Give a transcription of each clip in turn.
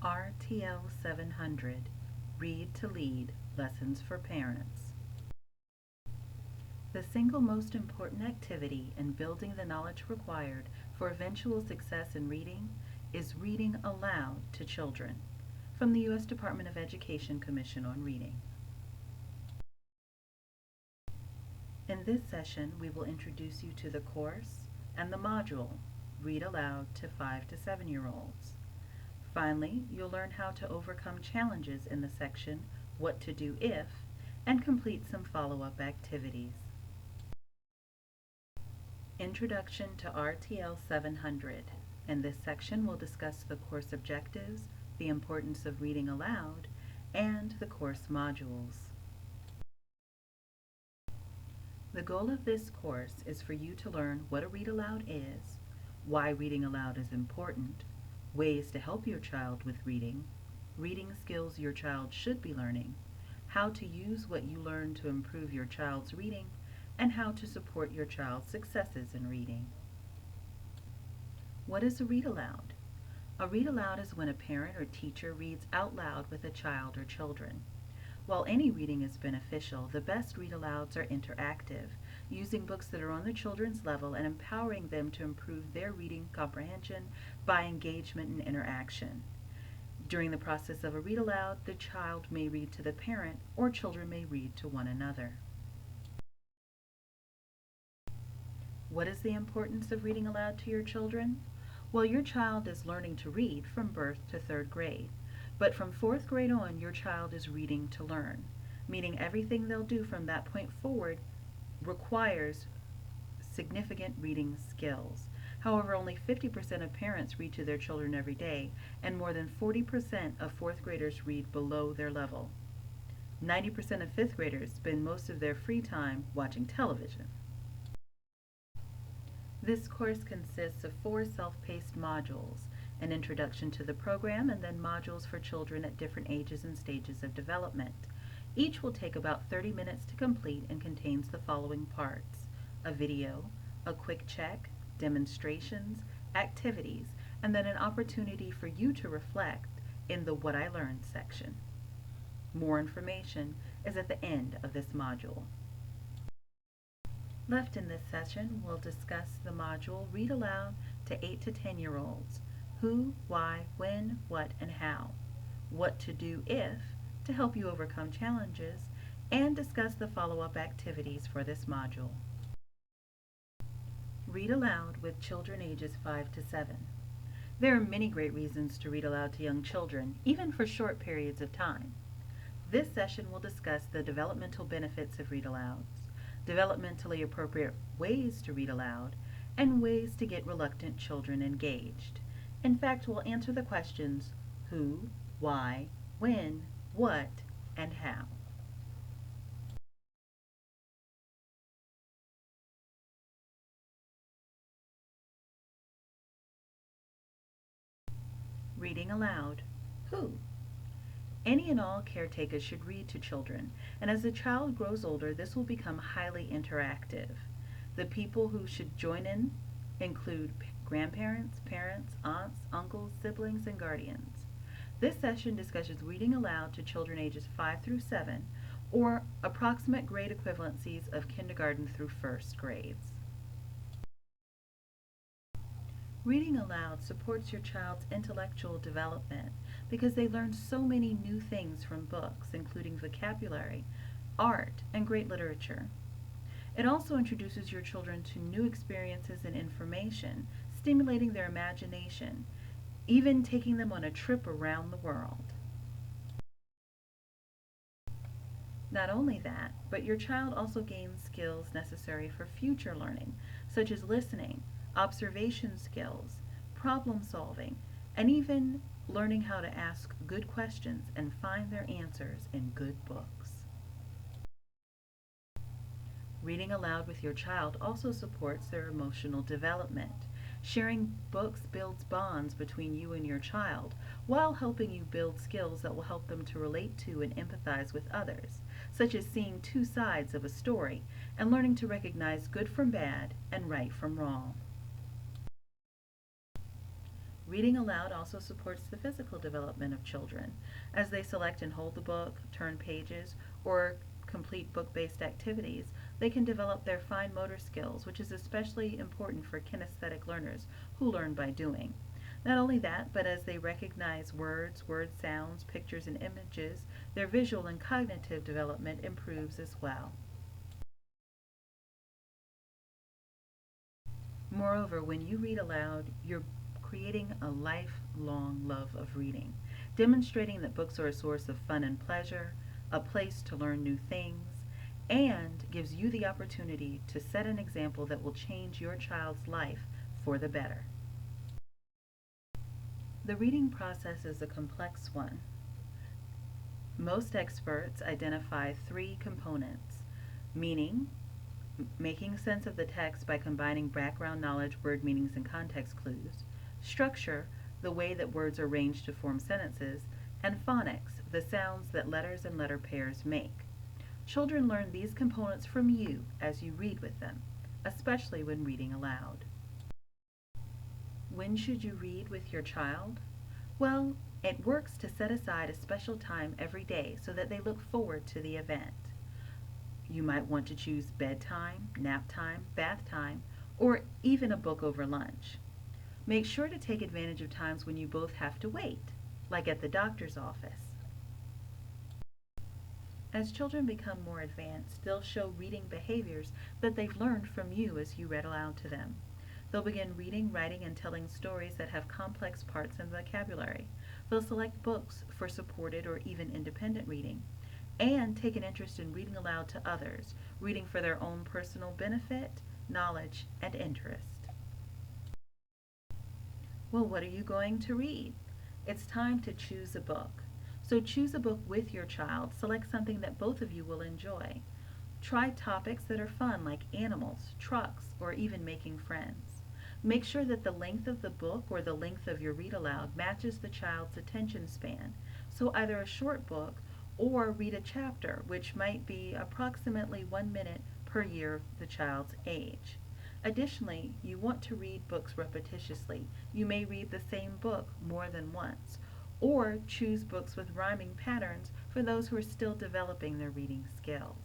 RTL 700, Read to Lead, Lessons for Parents. The single most important activity in building the knowledge required for eventual success in reading is reading aloud to children, from the U.S. Department of Education Commission on Reading. In this session, we will introduce you to the course and the module, Read Aloud to 5 to 7-year-olds. Finally, you'll learn how to overcome challenges in the section, What to Do If, and complete some follow-up activities. Introduction to RTL 700. In this section, we'll discuss the course objectives, the importance of reading aloud, and the course modules. The goal of this course is for you to learn what a read aloud is, why reading aloud is important, ways to help your child with reading, reading skills your child should be learning, how to use what you learn to improve your child's reading, and how to support your child's successes in reading. What is a read aloud? A read aloud is when a parent or teacher reads out loud with a child or children. While any reading is beneficial, the best read alouds are interactive, using books that are on the children's level and empowering them to improve their reading comprehension by engagement and interaction. During the process of a read aloud, the child may read to the parent or children may read to one another. What is the importance of reading aloud to your children? Well, your child is learning to read from birth to 3rd grade. But from 4th grade on, your child is reading to learn, meaning everything they'll do from that point forward requires significant reading skills. However, only 50% of parents read to their children every day, and more than 40% of 4th graders read below their level. 90% of 5th graders spend most of their free time watching television. This course consists of 4 self-paced modules: an introduction to the program, and then modules for children at different ages and stages of development. Each will take about 30 minutes to complete and contains the following parts: a video, a quick check, demonstrations, activities, and then an opportunity for you to reflect in the What I Learned section. More information is at the end of this module. Left in this session, we'll discuss the module Read Aloud to 8 to 10-year-olds. Who, why, when, what, and how. What to do if, to help you overcome challenges, and discuss the follow-up activities for this module. Read aloud with children ages 5 to 7. There are many great reasons to read aloud to young children, even for short periods of time. This session will discuss the developmental benefits of read alouds, developmentally appropriate ways to read aloud, and ways to get reluctant children engaged. In fact, we'll answer the questions who, why, when, what, and how. Reading aloud. Who? Any and all caretakers should read to children, and as the child grows older, this will become highly interactive. The people who should join in include grandparents, parents, aunts, uncles, siblings, and guardians. This session discusses reading aloud to children ages 5 through 7, or approximate grade equivalencies of kindergarten through 1st grades. Reading aloud supports your child's intellectual development because they learn so many new things from books, including vocabulary, art, and great literature. It also introduces your children to new experiences and information, stimulating their imagination, even taking them on a trip around the world. Not only that, but your child also gains skills necessary for future learning, such as listening, observation skills, problem solving, and even learning how to ask good questions and find their answers in good books. Reading aloud with your child also supports their emotional development. Sharing books builds bonds between you and your child, while helping you build skills that will help them to relate to and empathize with others, such as seeing 2 sides of a story and learning to recognize good from bad and right from wrong. Reading aloud also supports the physical development of children. As they select and hold the book, turn pages, or complete book-based activities, they can develop their fine motor skills, which is especially important for kinesthetic learners who learn by doing. Not only that, but as they recognize words, word sounds, pictures, and images, their visual and cognitive development improves as well. Moreover, when you read aloud, you're creating a lifelong love of reading, demonstrating that books are a source of fun and pleasure, a place to learn new things, and gives you the opportunity to set an example that will change your child's life for the better. The reading process is a complex one. Most experts identify three components: meaning, making sense of the text by combining background knowledge, word meanings, and context clues; structure, the way that words are arranged to form sentences; and phonics, the sounds that letters and letter pairs make. Children learn these components from you as you read with them, especially when reading aloud. When should you read with your child? Well, it works to set aside a special time every day so that they look forward to the event. You might want to choose bedtime, nap time, bath time, or even a book over lunch. Make sure to take advantage of times when you both have to wait, like at the doctor's office. As children become more advanced, they'll show reading behaviors that they've learned from you as you read aloud to them. They'll begin reading, writing, and telling stories that have complex parts and vocabulary. They'll select books for supported or even independent reading, and take an interest in reading aloud to others, reading for their own personal benefit, knowledge, and interest. Well, what are you going to read? It's time to choose a book. So choose a book with your child. Select something that both of you will enjoy. Try topics that are fun, like animals, trucks, or even making friends. Make sure that the length of the book or the length of your read aloud matches the child's attention span. So either a short book or read a chapter, which might be approximately 1 minute per year of the child's age. Additionally, you want to read books repetitiously. You may read the same book more than once, or choose books with rhyming patterns for those who are still developing their reading skills.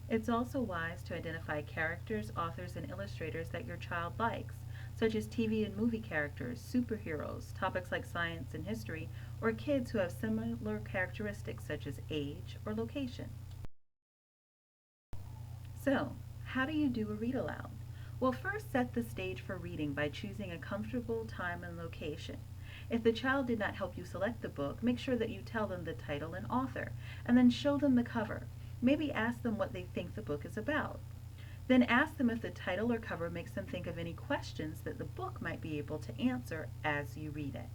It's also wise to identify characters, authors, and illustrators that your child likes, such as TV and movie characters, superheroes, topics like science and history, or kids who have similar characteristics such as age or location. So, how do you do a read aloud? Well, first set the stage for reading by choosing a comfortable time and location. If the child did not help you select the book, make sure that you tell them the title and author, and then show them the cover. Maybe ask them what they think the book is about. Then ask them if the title or cover makes them think of any questions that the book might be able to answer as you read it.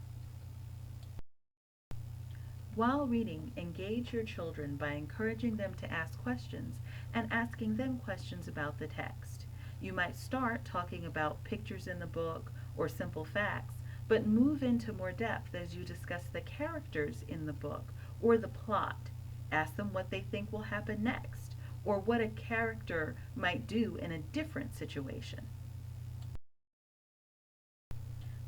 While reading, engage your children by encouraging them to ask questions and asking them questions about the text. You might start talking about pictures in the book or simple facts, but move into more depth as you discuss the characters in the book or the plot. Ask them what they think will happen next, or what a character might do in a different situation.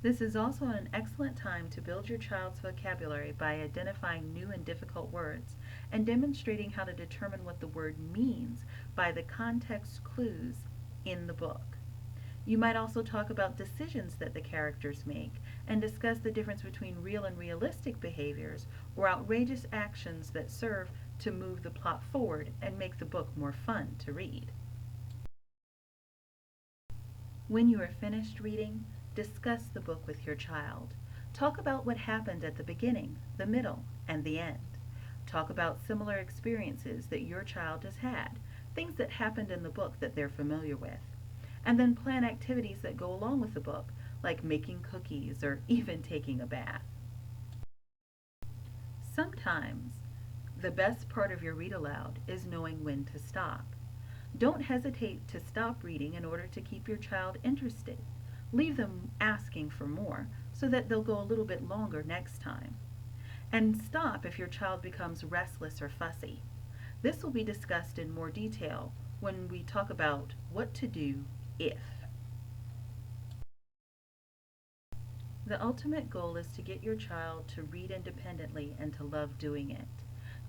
This is also an excellent time to build your child's vocabulary by identifying new and difficult words and demonstrating how to determine what the word means by the context clues in the book. You might also talk about decisions that the characters make and discuss the difference between real and realistic behaviors or outrageous actions that serve to move the plot forward and make the book more fun to read. When you are finished reading, discuss the book with your child. Talk about what happened at the beginning, the middle, and the end. Talk about similar experiences that your child has had, things that happened in the book that they're familiar with. And then plan activities that go along with the book, like making cookies or even taking a bath. Sometimes, the best part of your read aloud is knowing when to stop. Don't hesitate to stop reading in order to keep your child interested. Leave them asking for more so that they'll go a little bit longer next time. And stop if your child becomes restless or fussy. This will be discussed in more detail when we talk about what to do if. The ultimate goal is to get your child to read independently and to love doing it.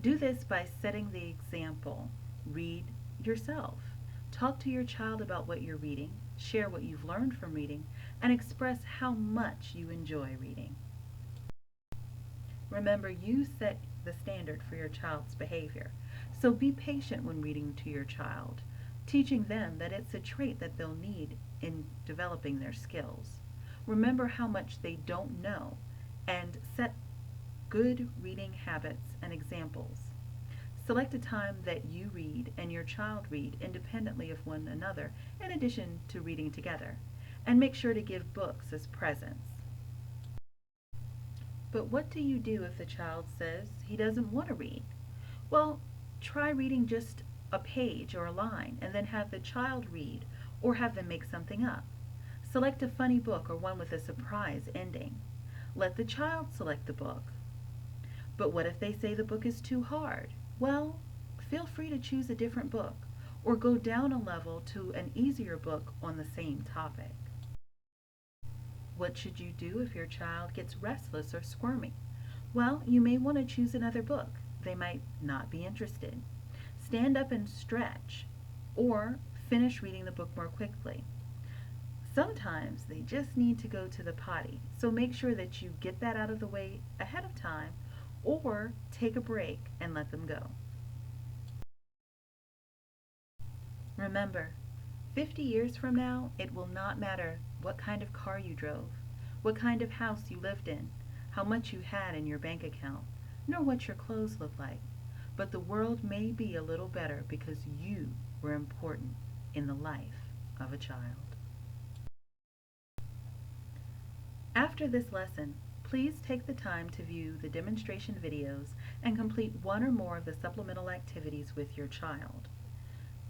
Do this by setting the example. Read yourself. Talk to your child about what you're reading, share what you've learned from reading, and express how much you enjoy reading. Remember, you set the standard for your child's behavior, so be patient when reading to your child, teaching them that it's a trait that they'll need in developing their skills. Remember how much they don't know and set good reading habits and examples. Select a time that you read and your child read independently of one another in addition to reading together, and make sure to give books as presents. But what do you do if the child says he doesn't want to read? Well, try reading just a page or a line and then have the child read or have them make something up. Select a funny book or one with a surprise ending. Let the child select the book. But what if they say the book is too hard? Well, feel free to choose a different book or go down a level to an easier book on the same topic. What should you do if your child gets restless or squirmy? Well, you may want to choose another book. They might not be interested. Stand up and stretch, or finish reading the book more quickly. Sometimes they just need to go to the potty, so make sure that you get that out of the way ahead of time, or take a break and let them go. Remember, 50 years from now, it will not matter what kind of car you drove, what kind of house you lived in, how much you had in your bank account, nor what your clothes look like. But the world may be a little better because you were important in the life of a child. After this lesson, please take the time to view the demonstration videos and complete one or more of the supplemental activities with your child.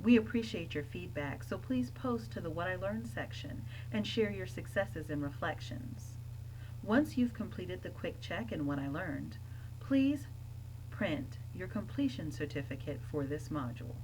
We appreciate your feedback, so please post to the What I Learned section and share your successes and reflections. Once you've completed the quick check in What I Learned, please print your completion certificate for this module.